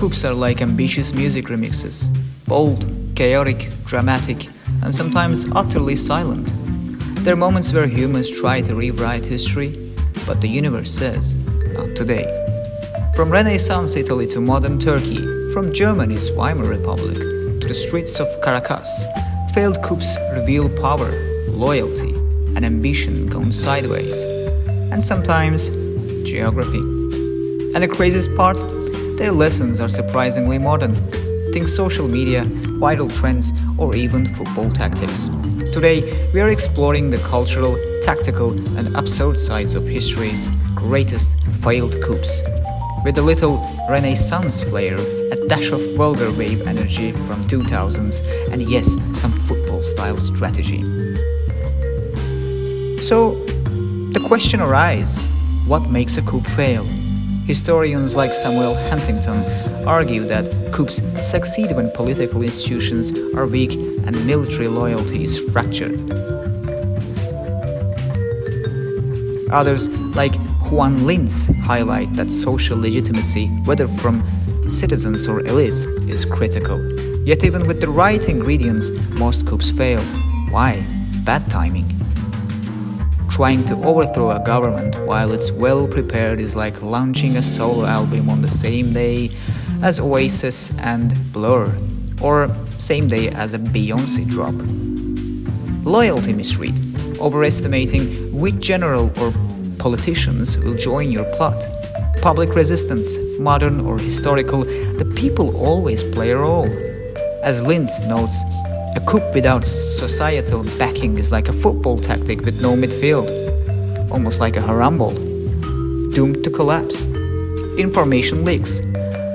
coups are like ambitious music remixes, bold, chaotic, dramatic, and sometimes utterly silent. There are moments where humans try to rewrite history, but the universe says, not today. From Renaissance Italy to modern Turkey, from Germany's Weimar Republic to the streets of Caracas, failed coups reveal power, loyalty, and ambition gone sideways, and sometimes geography. And the craziest part? Their lessons are surprisingly modern. Think social media, viral trends, or even football tactics. Today, we are exploring the cultural, tactical, and absurd sides of history's greatest failed coups. With a little Renaissance flair, a dash of vulgar wave energy from 2000s, and yes, some football-style strategy. So, the question arises, what makes a coup fail? Historians like Samuel Huntington argue that coups succeed when political institutions are weak and military loyalty is fractured. Others, like Juan Linz, highlight that social legitimacy, whether from citizens or elites, is critical. Yet even with the right ingredients, most coups fail. Why? Bad timing. Trying to overthrow a government while it's well prepared is like launching a solo album on the same day as Oasis and Blur, or same day as a Beyoncé drop. Loyalty misread, overestimating which general or politicians will join your plot. Public resistance, modern or historical, the people always play a role. As Linz notes, a coup without societal backing is like a football tactic with no midfield, almost like a harambol, doomed to collapse. Information leaks.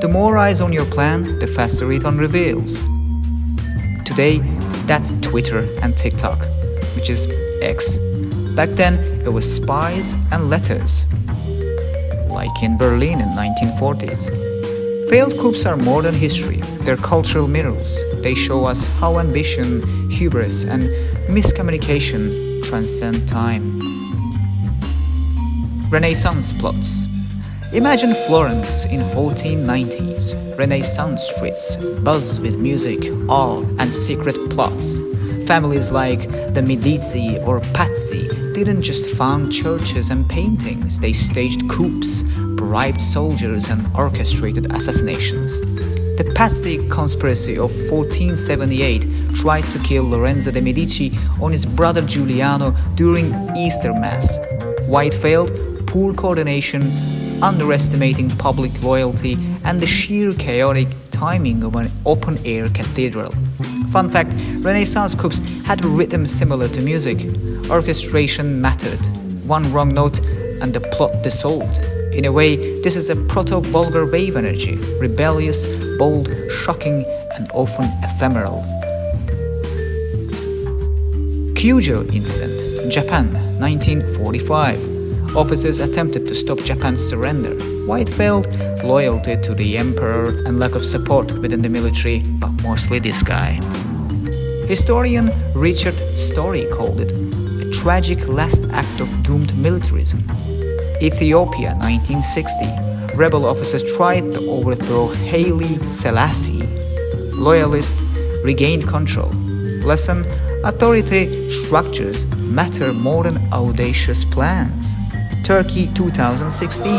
The more eyes on your plan, the faster it unreveals. Today, that's Twitter and TikTok, which is X. Back then, it was spies and letters, like in Berlin in 1940s. Failed coups are more than history, they're cultural mirrors. They show us how ambition, hubris, and miscommunication transcend time. Renaissance plots. Imagine Florence in 1490s. Renaissance streets buzz with music, art, and secret plots. Families like the Medici or Pazzi didn't just found churches and paintings, they staged coups, bribed soldiers, and orchestrated assassinations. The Pazzi conspiracy of 1478 tried to kill Lorenzo de' Medici on his brother Giuliano during Easter Mass. Why it failed? Poor coordination, underestimating public loyalty, and the sheer chaotic timing of an open-air cathedral. Fun fact, Renaissance coups had a rhythm similar to music. Orchestration mattered. One wrong note and the plot dissolved. In a way, this is a proto-vulgar wave energy, rebellious, bold, shocking, and often ephemeral. Kyujo Incident, Japan, 1945. Officers attempted to stop Japan's surrender. Why it failed? Loyalty to the emperor and lack of support within the military, but mostly this guy. Historian Richard Story called it a tragic last act of doomed militarism. Ethiopia, 1960. Rebel officers tried to overthrow Haile Selassie. Loyalists regained control. Lesson: authority structures matter more than audacious plans. Turkey, 2016.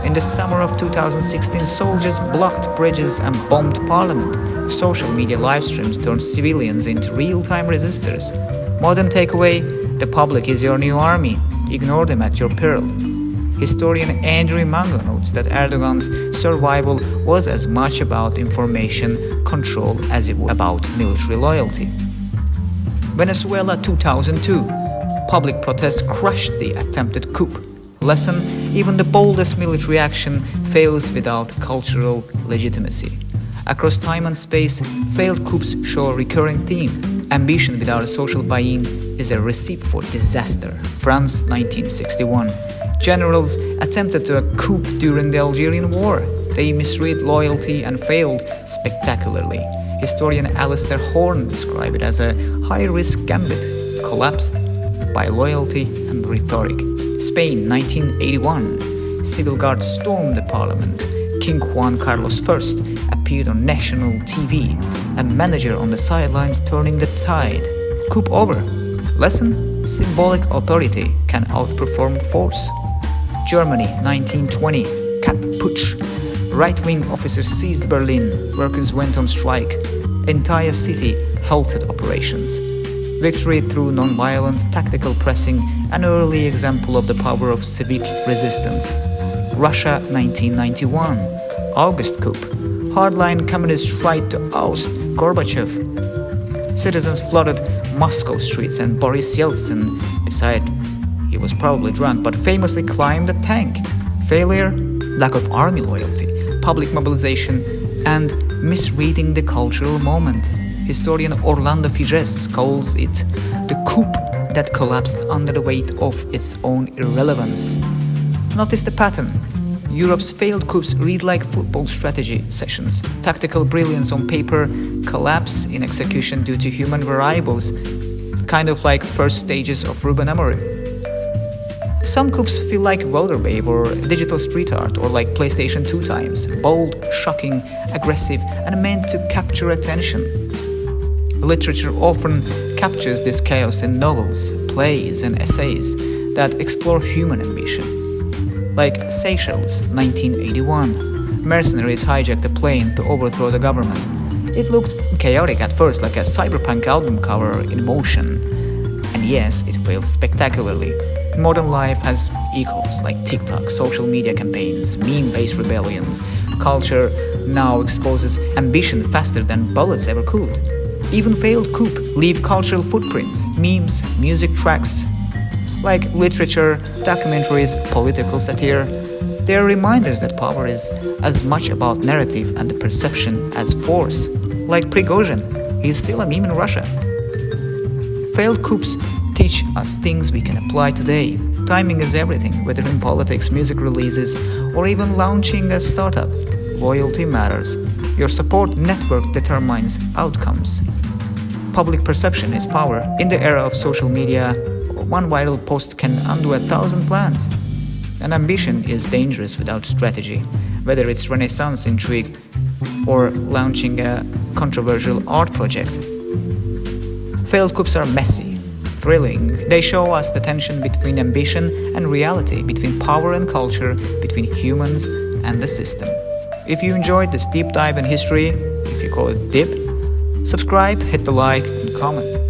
In the summer of 2016, soldiers blocked bridges and bombed parliament. Social media live streams turned civilians into real-time resistors. Modern takeaway: the public is your new army. Ignore them at your peril. Historian Andrew Mango notes that Erdogan's survival was as much about information control as it was about military loyalty. Venezuela, 2002. Public protests crushed the attempted coup. Lesson: even the boldest military action fails without cultural legitimacy. Across time and space, failed coups show a recurring theme. Ambition without a social buy-in is a recipe for disaster. France, 1961. Generals attempted to a coup during the Algerian War. They misread loyalty and failed spectacularly. Historian Alistair Horn described it as a high-risk gambit, collapsed by loyalty and rhetoric. Spain, 1981. Civil guards stormed the parliament, King Juan Carlos I appeared on national TV, a manager on the sidelines turning the tide. Coup over. Lesson: symbolic authority can outperform force. Germany, 1920. Cap putsch. Right-wing officers seized Berlin. Workers went on strike. Entire city halted operations. Victory through non-violent tactical pressing, an early example of the power of civic resistance. Russia, 1991. August coup. Hardline communists tried to oust Gorbachev. Citizens flooded Moscow streets and Boris Yeltsin, he was probably drunk, but famously climbed a tank. Failure, lack of army loyalty, public mobilization, and misreading the cultural moment. Historian Orlando Figes calls it the coup that collapsed under the weight of its own irrelevance. Notice the pattern. Europe's failed coups read like football strategy sessions. Tactical brilliance on paper, collapse in execution due to human variables, kind of like first stages of Ruben Amorim. Some coups feel like roller wave or digital street art, or like PlayStation 2 times, bold, shocking, aggressive, and meant to capture attention. Literature often captures this chaos in novels, plays, and essays that explore human ambition. Like Seychelles, 1981. Mercenaries hijacked a plane to overthrow the government. It looked chaotic at first, like a cyberpunk album cover in motion. And yes, it failed spectacularly. Modern life has echoes like TikTok, social media campaigns, meme-based rebellions. Culture now exposes ambition faster than bullets ever could. Even failed coup leave cultural footprints, memes, music tracks. Like literature, documentaries, political satire, they are reminders that power is as much about narrative and the perception as force. Like Prigozhin, he's still a meme in Russia. Failed coups teach us things we can apply today. Timing is everything, whether in politics, music releases, or even launching a startup. Loyalty matters. Your support network determines outcomes. Public perception is power. In the era of social media, one viral post can undo 1,000 plans. And ambition is dangerous without strategy, whether it's Renaissance intrigue or launching a controversial art project. Failed coups are messy, thrilling. They show us the tension between ambition and reality, between power and culture, between humans and the system. If you enjoyed this deep dive in history, if you call it dip, subscribe, hit the like, and comment.